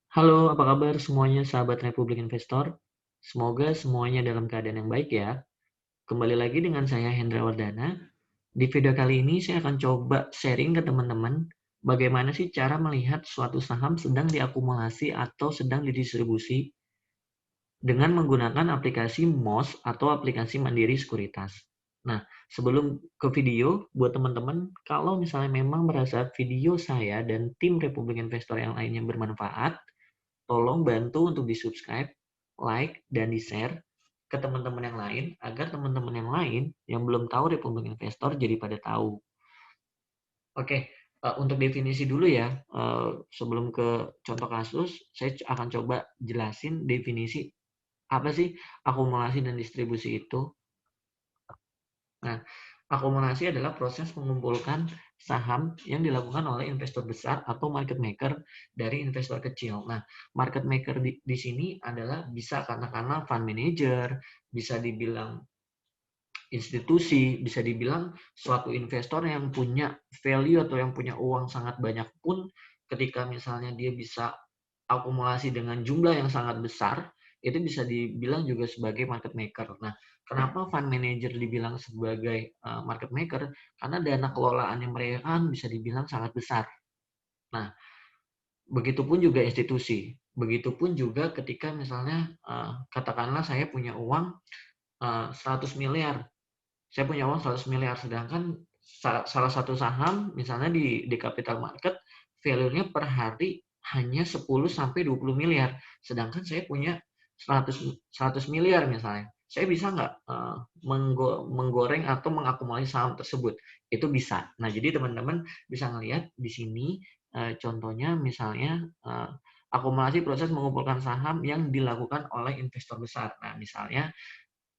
Halo, apa kabar semuanya sahabat Republik Investor? Semoga semuanya dalam keadaan yang baik ya. Kembali lagi dengan saya Hendra Wardana. Di video kali ini saya akan coba sharing ke teman-teman bagaimana sih cara melihat suatu saham sedang diakumulasi atau sedang didistribusi dengan menggunakan aplikasi MOS atau aplikasi Mandiri Sekuritas. Nah, sebelum ke video, buat teman-teman, kalau misalnya memang merasa video saya dan tim Republik Investor yang lainnya bermanfaat, tolong bantu untuk di-subscribe, like, dan di-share ke teman-teman yang lain agar teman-teman yang lain yang belum tahu Republik Investor jadi pada tahu. Oke, untuk definisi dulu ya. Sebelum ke contoh kasus, saya akan coba jelasin definisi apa sih akumulasi dan distribusi itu. Nah, akumulasi adalah proses mengumpulkan saham yang dilakukan oleh investor besar atau market maker dari investor kecil. Nah, market maker di sini adalah bisa katakanlah fund manager, bisa dibilang institusi, bisa dibilang suatu investor yang punya value atau yang punya uang sangat banyak pun ketika misalnya dia bisa akumulasi dengan jumlah yang sangat besar, itu bisa dibilang juga sebagai market maker. Nah, kenapa fund manager dibilang sebagai market maker? Karena dana kelolaan yang mereka kan bisa dibilang sangat besar. Nah, begitupun juga institusi. Begitupun juga ketika misalnya katakanlah saya punya uang 100 miliar. Saya punya uang 100 miliar, sedangkan salah satu saham misalnya di capital market value-nya per hari hanya 10 sampai 20 miliar. Sedangkan saya punya 100 miliar misalnya. Saya bisa nggak menggoreng atau mengakumulasi saham tersebut? Itu bisa. Nah, jadi teman-teman bisa ngelihat di sini contohnya misalnya akumulasi proses mengumpulkan saham yang dilakukan oleh investor besar. Nah, misalnya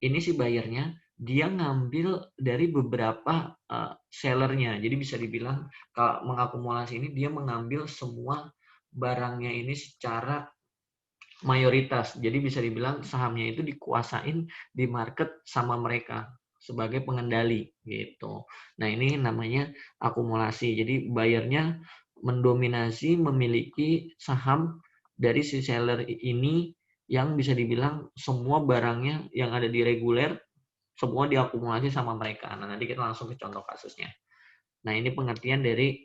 ini si buyernya dia ngambil dari beberapa sellernya. Jadi bisa dibilang kalau mengakumulasi ini dia mengambil semua barangnya ini secara mayoritas. Jadi bisa dibilang sahamnya itu dikuasain di market sama mereka sebagai pengendali gitu. Nah, ini namanya akumulasi. Jadi buyernya mendominasi memiliki saham dari si seller ini yang bisa dibilang semua barangnya yang ada di reguler semua diakumulasi sama mereka. Nah, nanti kita langsung ke contoh kasusnya. Nah, ini pengertian dari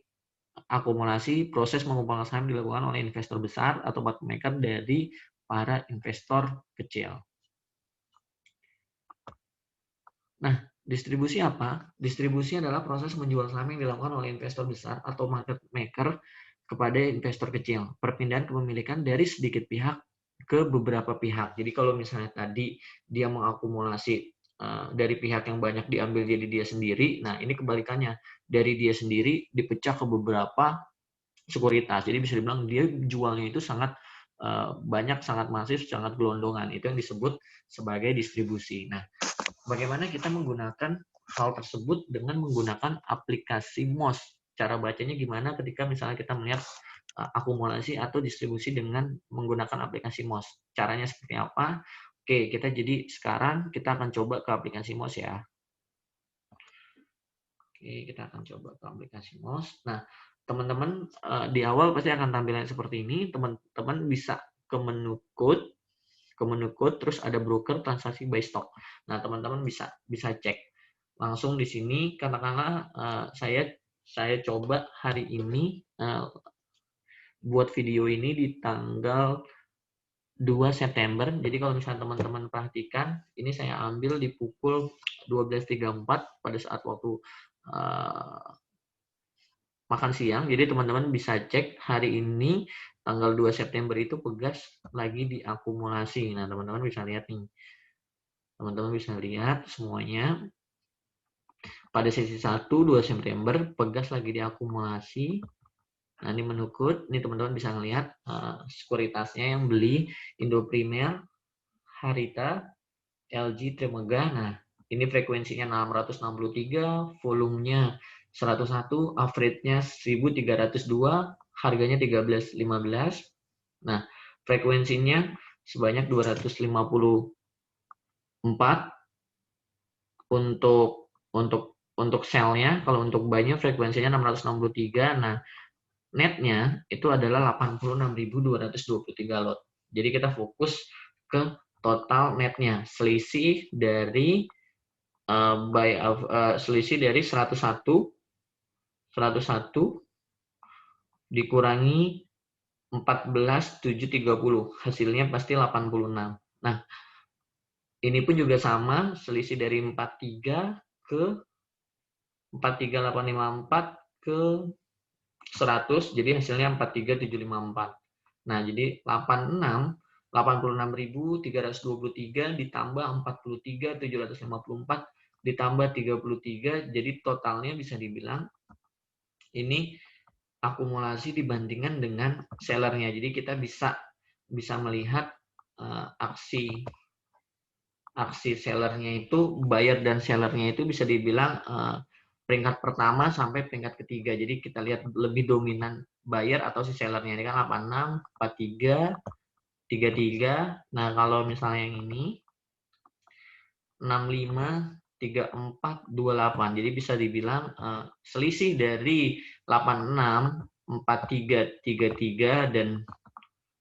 akumulasi proses mengumpulkan saham dilakukan oleh investor besar atau market maker dari para investor kecil. Nah, distribusi apa? Distribusi adalah proses menjual saham yang dilakukan oleh investor besar atau market maker kepada investor kecil. Perpindahan kepemilikan dari sedikit pihak ke beberapa pihak. Jadi kalau misalnya tadi dia mengakumulasi dari pihak yang banyak diambil jadi dia sendiri, nah ini kebalikannya. Dari dia sendiri dipecah ke beberapa sekuritas. Jadi bisa dibilang dia jualnya itu sangat banyak, sangat masif, sangat gelondongan. Itu yang disebut sebagai distribusi. Nah, bagaimana kita menggunakan hal tersebut dengan menggunakan aplikasi MOS? Cara bacanya gimana ketika misalnya kita melihat akumulasi atau distribusi dengan menggunakan aplikasi MOS? Caranya seperti apa? Oke, kita jadi sekarang kita akan coba ke aplikasi MOS ya. Oke, kita akan coba ke aplikasi MOS. Nah, teman-teman di awal pasti akan tampilan seperti ini. Teman-teman bisa ke menu code, terus ada broker transaksi buy stock. Nah, teman-teman bisa cek langsung di sini. Katakanlah saya coba hari ini buat video ini di tanggal 2 September. Jadi kalau misalnya teman-teman perhatikan, ini saya ambil di pukul 12.34 pada saat waktu makan siang. Jadi teman-teman bisa cek hari ini tanggal 2 September itu Pegas lagi diakumulasi. Nah, teman-teman bisa lihat nih. Teman-teman bisa lihat semuanya. Pada sesi 1 2 September Pegas lagi diakumulasi. Nah, ini menu code. Ini teman-teman bisa ngelihat sekuritasnya yang beli Indo Primer, Harita, LG Trimegah. Nah, ini frekuensinya 663, volumenya 101, average-nya 1302, harganya 13.15. Nah, frekuensinya sebanyak 254 untuk sell-nya. Kalau untuk buy-nya frekuensinya 663. Nah, netnya itu adalah 86.223 lot. Jadi kita fokus ke total netnya, selisih dari selisih dari 101 dikurangi 14.730, hasilnya pasti 86. Nah, ini pun juga sama, selisih dari 43 ke 43854 ke 100, jadi hasilnya 43754. Nah, jadi 86.323 ditambah 43.754 ditambah 33, jadi totalnya bisa dibilang ini akumulasi dibandingkan dengan sellernya. Jadi kita bisa melihat aksi sellernya itu, buyer dan sellernya itu bisa dibilang peringkat pertama sampai peringkat ketiga. Jadi kita lihat lebih dominan buyer atau si sellernya. Ini kan 86, 43, 33. Nah, kalau misalnya yang ini 65, 34, 28. Jadi bisa dibilang selisih dari 86, 43, 33 dan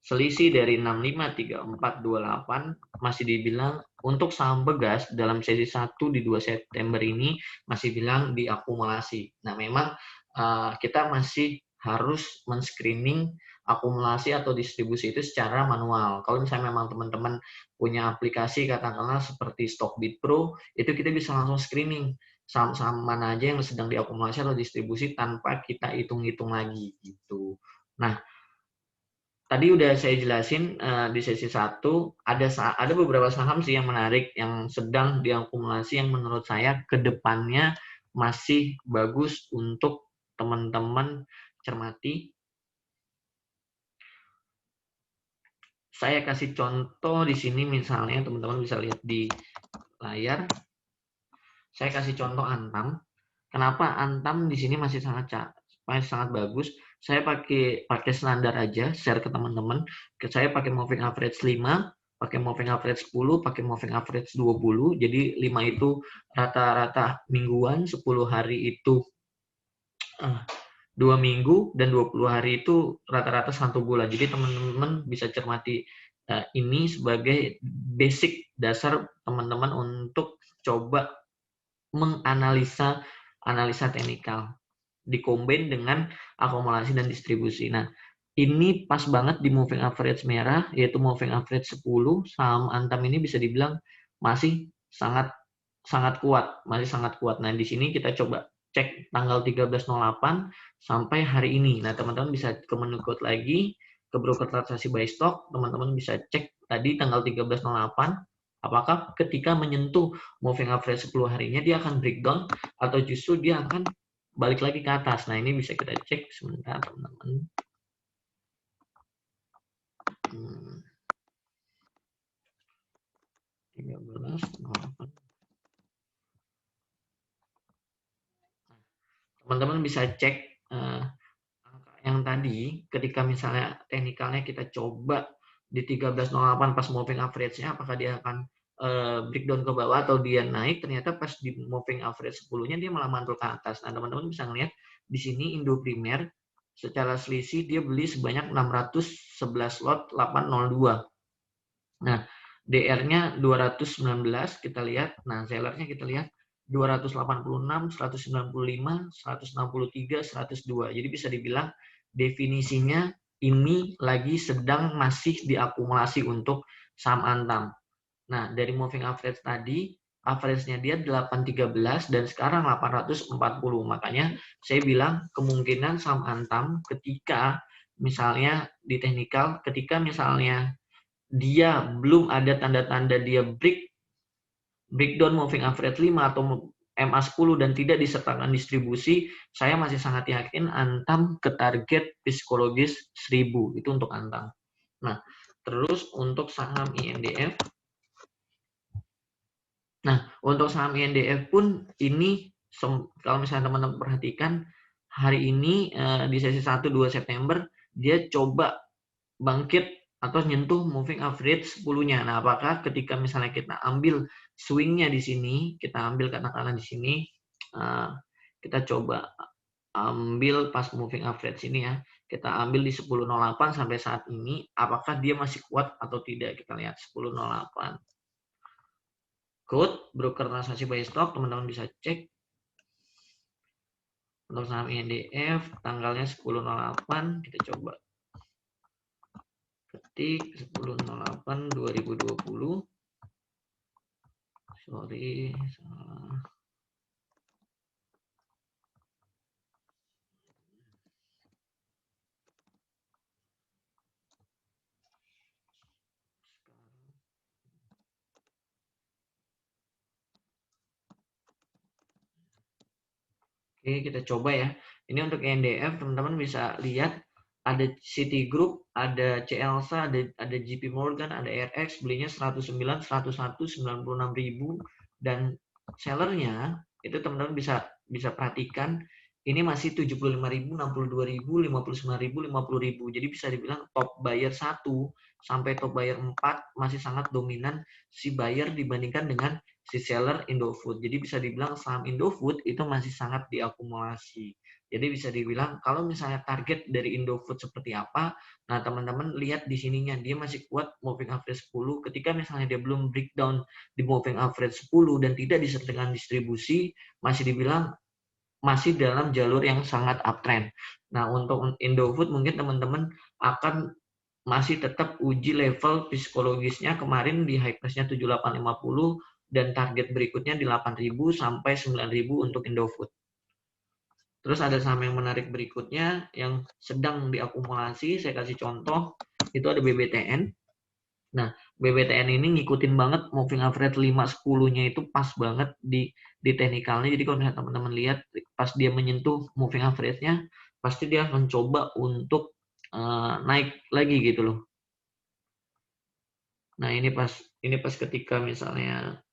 selisih dari 65, 34, 28 masih dibilang untuk saham Begas dalam sesi 1 di 2 September ini masih bilang diakumulasi. Nah, memang kita masih harus men-screening akumulasi atau distribusi itu secara manual. Kalau misalnya memang teman-teman punya aplikasi katakanlah seperti Stockbit Pro, itu kita bisa langsung screening saham-saham mana aja yang sedang diakumulasi atau distribusi tanpa kita hitung-hitung lagi gitu. Nah, tadi udah saya jelasin di sesi 1 ada beberapa saham sih yang menarik yang sedang diakumulasi yang menurut saya ke depannya masih bagus untuk teman-teman cermati. Saya kasih contoh di sini misalnya teman-teman bisa lihat di layar. Saya kasih contoh Antam. Kenapa Antam di sini masih sangat bagus? Saya pakai standar aja, share ke teman-teman. Saya pakai moving average 5, pakai moving average 10, pakai moving average 20. Jadi 5 itu rata-rata mingguan, 10 hari itu 2 minggu, dan 20 hari itu rata-rata 1 bulan. Jadi teman-teman bisa cermati ini sebagai basic dasar teman-teman untuk coba menganalisa teknikal dikombin dengan akumulasi dan distribusi. Nah, ini pas banget di moving average merah, yaitu moving average 10. Saham Antam ini bisa dibilang masih sangat kuat, Nah, di sini kita coba cek tanggal 13.08 sampai hari ini. Nah, teman-teman bisa ke menu code lagi, ke broker transaksi buy stock, teman-teman bisa cek tadi tanggal 13.08, apakah ketika menyentuh moving average 10 harinya dia akan breakdown atau justru dia akan balik lagi ke atas. Nah, ini bisa kita cek sebentar, teman-teman. 13.08. Teman-teman bisa cek angka yang tadi, ketika misalnya teknikalnya kita coba di 13.08 pas moving average-nya, apakah dia akan breakdown ke bawah atau dia naik. Ternyata pas di moving average 10-nya dia malah mantul ke atas. Nah, teman-teman bisa ngeliat di sini Indo Primer secara selisih dia beli sebanyak 611 lot 802. Nah, DR-nya 219 kita lihat. Nah, sellernya kita lihat 286, 195, 163, 102. Jadi bisa dibilang definisinya ini lagi sedang masih diakumulasi untuk saham Antam. Nah, dari moving average tadi, average-nya dia 813 dan sekarang 840. Makanya saya bilang kemungkinan saham Antam ketika misalnya di teknikal, ketika misalnya dia belum ada tanda-tanda dia breakdown moving average 5 atau MA10 dan tidak disertakan distribusi, saya masih sangat yakin Antam ke target psikologis 1000. Itu untuk Antam. Nah, terus untuk saham INDF. Nah, untuk saham INDF pun ini kalau misalnya teman-teman perhatikan hari ini di sesi 1-2 September dia coba bangkit atau nyentuh moving average 10-nya. Nah, apakah ketika misalnya kita ambil swing-nya di sini, kita ambil katakanlah di sini, kita coba ambil pas moving average ini ya, Kita ambil di 10.08 sampai saat ini, apakah dia masih kuat atau tidak. Kita lihat 10.08. Code broker transaksi buy stop, teman-teman bisa cek. Untuk saham INDF, tanggalnya 10.08, kita coba ketik 10.08.2020. Sorry, salah. Oke, kita coba ya. Ini untuk INDF, teman-teman bisa lihat ada Citigroup, ada CLSA, ada JP Morgan, ada RX, belinya 109, 101, 96.000, dan sellernya itu teman-teman bisa perhatikan ini masih 75.000, 62.000, 59.000, 50.000. Jadi bisa dibilang top buyer 1 sampai top buyer 4 masih sangat dominan si buyer dibandingkan dengan si seller Indofood. Jadi bisa dibilang saham Indofood itu masih sangat diakumulasi. Jadi bisa dibilang kalau misalnya target dari Indofood seperti apa, nah teman-teman lihat di sininya dia masih kuat moving average 10. Ketika misalnya dia belum breakdown di moving average 10 dan tidak disertai dengan distribusi, masih dibilang masih dalam jalur yang sangat uptrend. Nah, untuk Indofood mungkin teman-teman akan masih tetap uji level psikologisnya kemarin di high price-nya 7850 dan target berikutnya di 8.000 sampai 9.000 untuk Indofood. Terus ada saham yang menarik berikutnya yang sedang diakumulasi, saya kasih contoh, itu ada BBTN. Nah, BBTN ini ngikutin banget moving average 5-10-nya itu pas banget di teknikalnya. Jadi kalau misalnya teman-teman lihat pas dia menyentuh moving average-nya, pasti dia akan coba untuk naik lagi gitu loh. Nah, ini pas ketika misalnya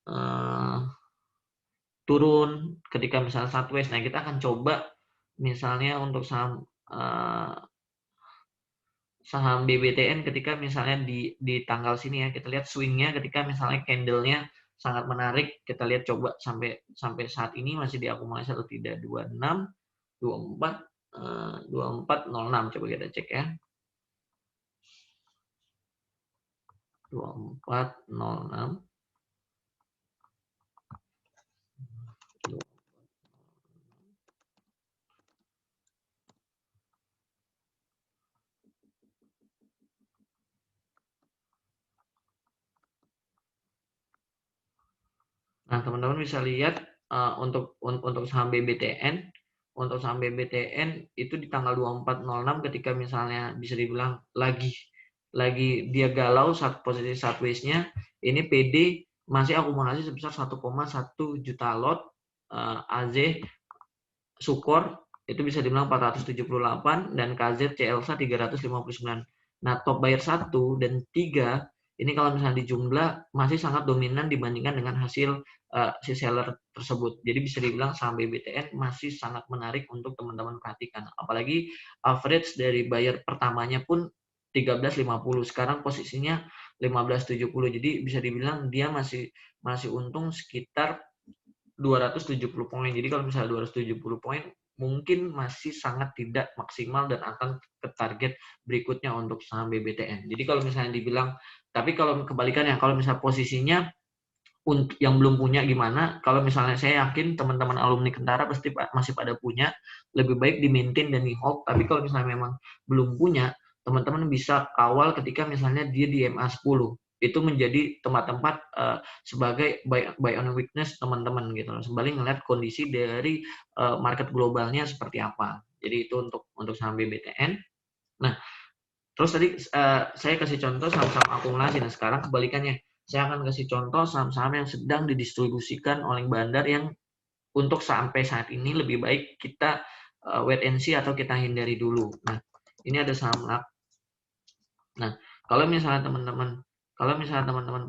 turun, ketika misalnya sideways. Nah, kita akan coba misalnya untuk saham saham BBTN ketika misalnya di tanggal sini ya, kita lihat swingnya ketika misalnya candle-nya sangat menarik, kita lihat coba sampai saat ini masih diakumulasi atau tidak. 26, 24, 2406, coba kita cek ya. 2406. Nah, teman-teman bisa lihat untuk saham BBTN, itu di tanggal 2406 ketika misalnya bisa dibilang lagi dia galau saat posisi sideways-nya, ini PD masih akumulasi sebesar 1,1 juta lot, AZ Sukor itu bisa dibilang 478 dan KZ CLSA 359. Nah, top buyer 1 dan 3 ini kalau misalnya dijumlah masih sangat dominan dibandingkan dengan hasil si seller tersebut. Jadi bisa dibilang saham BBTN masih sangat menarik untuk teman-teman perhatikan. Apalagi average dari buyer pertamanya pun 13.50. Sekarang posisinya 15.70. Jadi bisa dibilang dia masih untung sekitar 270 poin. Jadi kalau misalnya 270 poin mungkin masih sangat tidak maksimal dan akan ke target berikutnya untuk saham BBTN. Jadi kalau misalnya dibilang, tapi kalau kebalikannya, kalau misalnya posisinya untuk yang belum punya gimana? Kalau misalnya saya yakin teman-teman alumni Kentara pasti masih pada punya, lebih baik di-maintain dan di-hold. Tapi kalau misalnya memang belum punya, teman-teman bisa kawal ketika misalnya dia di MA10. Itu menjadi tempat-tempat sebagai buy on weakness teman-teman gitu loh. Sembari ngeliat kondisi dari market globalnya seperti apa. Jadi itu untuk saham BBTN. Nah, terus tadi saya kasih contoh saham-saham akumulasi. Nah, sekarang kebalikannya. Saya akan kasih contoh saham-saham yang sedang didistribusikan oleh bandar yang untuk sampai saat ini lebih baik kita wait and see atau kita hindari dulu. Nah, ini ada saham LAK. Nah, kalau misalnya teman-teman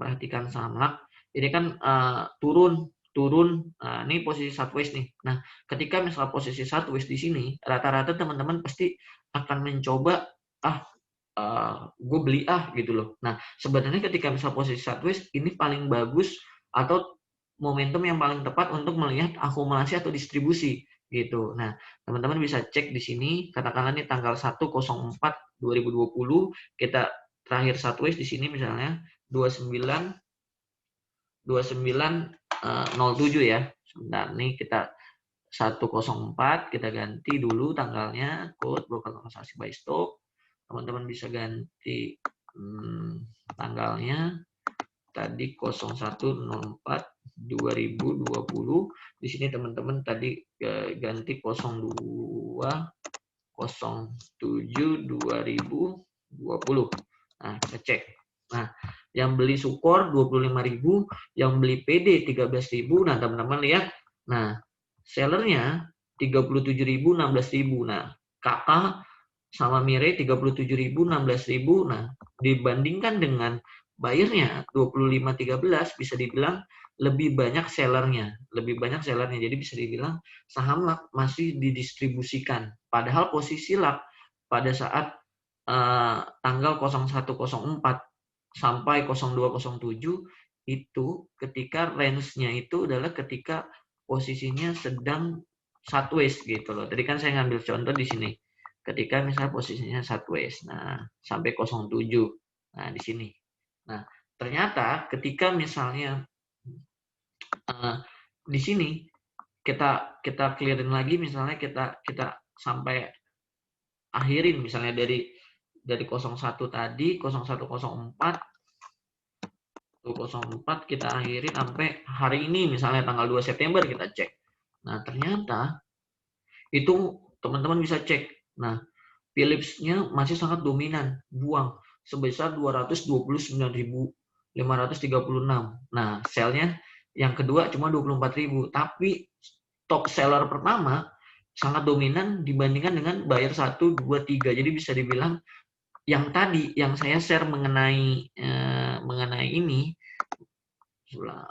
perhatikan saham LAK, ini kan turun. Ini posisi sideways nih. Nah, ketika misalnya posisi sideways di sini, rata-rata teman-teman pasti akan mencoba gue beli gitu loh. Nah, sebenarnya ketika misal posisi sideways ini paling bagus atau momentum yang paling tepat untuk melihat akumulasi atau distribusi. gitu. Nah, teman-teman bisa cek di sini, katakanlah ini tanggal 1/04/2020, kita terakhir sideways di sini misalnya 2907 ya. Sebentar nih kita 104 kita ganti dulu tanggalnya, code broker transaksi buy stop. Teman-teman bisa ganti tanggalnya tadi 01/04/2020. Di sini teman-teman tadi ganti 02/07/2020. Nah, kita cek. Nah, yang beli Sukor 25.000, yang beli PD 13.000. Nah, teman-teman lihat. Nah, sellernya 37.000, 16.000. Nah, kakak sama Mire 37.000, 16.000. Nah, dibandingkan dengan buyernya 25.13 bisa dibilang lebih banyak sellernya, Jadi bisa dibilang saham LAK masih didistribusikan. Padahal posisi LAK pada saat tanggal 01/04 sampai 02/07 itu ketika range-nya itu adalah ketika posisinya sedang sideways gitu loh. Tadi kan saya ngambil contoh di sini. Ketika misalnya posisinya sideways. Nah, sampai 07. Nah, di sini. Nah, ternyata ketika misalnya di sini kita clearin lagi, misalnya kita sampai akhirin misalnya dari 01 tadi 01/04 kita akhiri sampai hari ini misalnya tanggal 2 September kita cek. Nah, ternyata itu teman-teman bisa cek. Nah, Philips-nya masih sangat dominan, buang sebesar 229.536. Nah, sell-nya yang kedua cuma 24.000, tapi top seller pertama sangat dominan dibandingkan dengan buyer 1, 2, 3. Jadi bisa dibilang yang tadi yang saya share mengenai ini,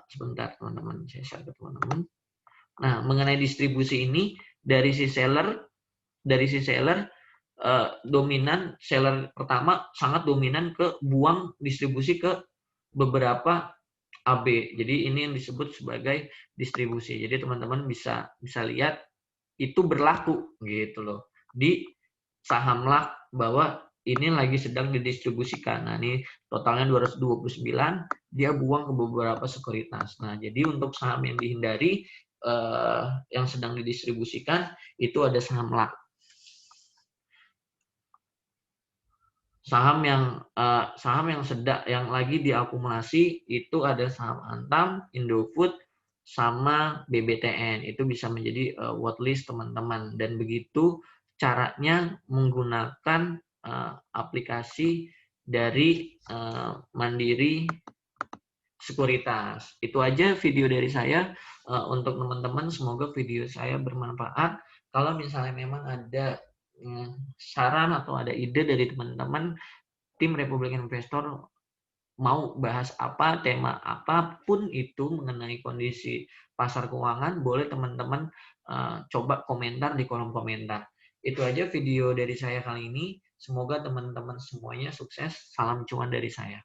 sebentar teman-teman, saya share ke teman-teman. Nah, mengenai distribusi ini dari si seller dominan, seller pertama sangat dominan ke buang distribusi ke beberapa AB. Jadi ini yang disebut sebagai distribusi. Jadi teman-teman bisa lihat itu berlaku gitu loh di saham LAK bahwa ini lagi sedang didistribusikan. Nah, ini totalnya 229, dia buang ke beberapa sekuritas. Nah, jadi untuk saham yang dihindari yang sedang didistribusikan itu ada saham LAK. Saham yang sedang yang lagi diakumulasi itu ada saham Antam, Indofood, sama BBTN. Itu bisa menjadi watchlist teman-teman. Dan begitu caranya menggunakan aplikasi dari Mandiri Sekuritas. Itu aja video dari saya untuk teman-teman. Semoga video saya bermanfaat. Kalau misalnya memang ada saran atau ada ide dari teman-teman, tim Republik Investor mau bahas apa, tema apapun itu mengenai kondisi pasar keuangan, boleh teman-teman coba komentar di kolom komentar. Itu aja video dari saya kali ini. Semoga teman-teman semuanya sukses. Salam cuan dari saya.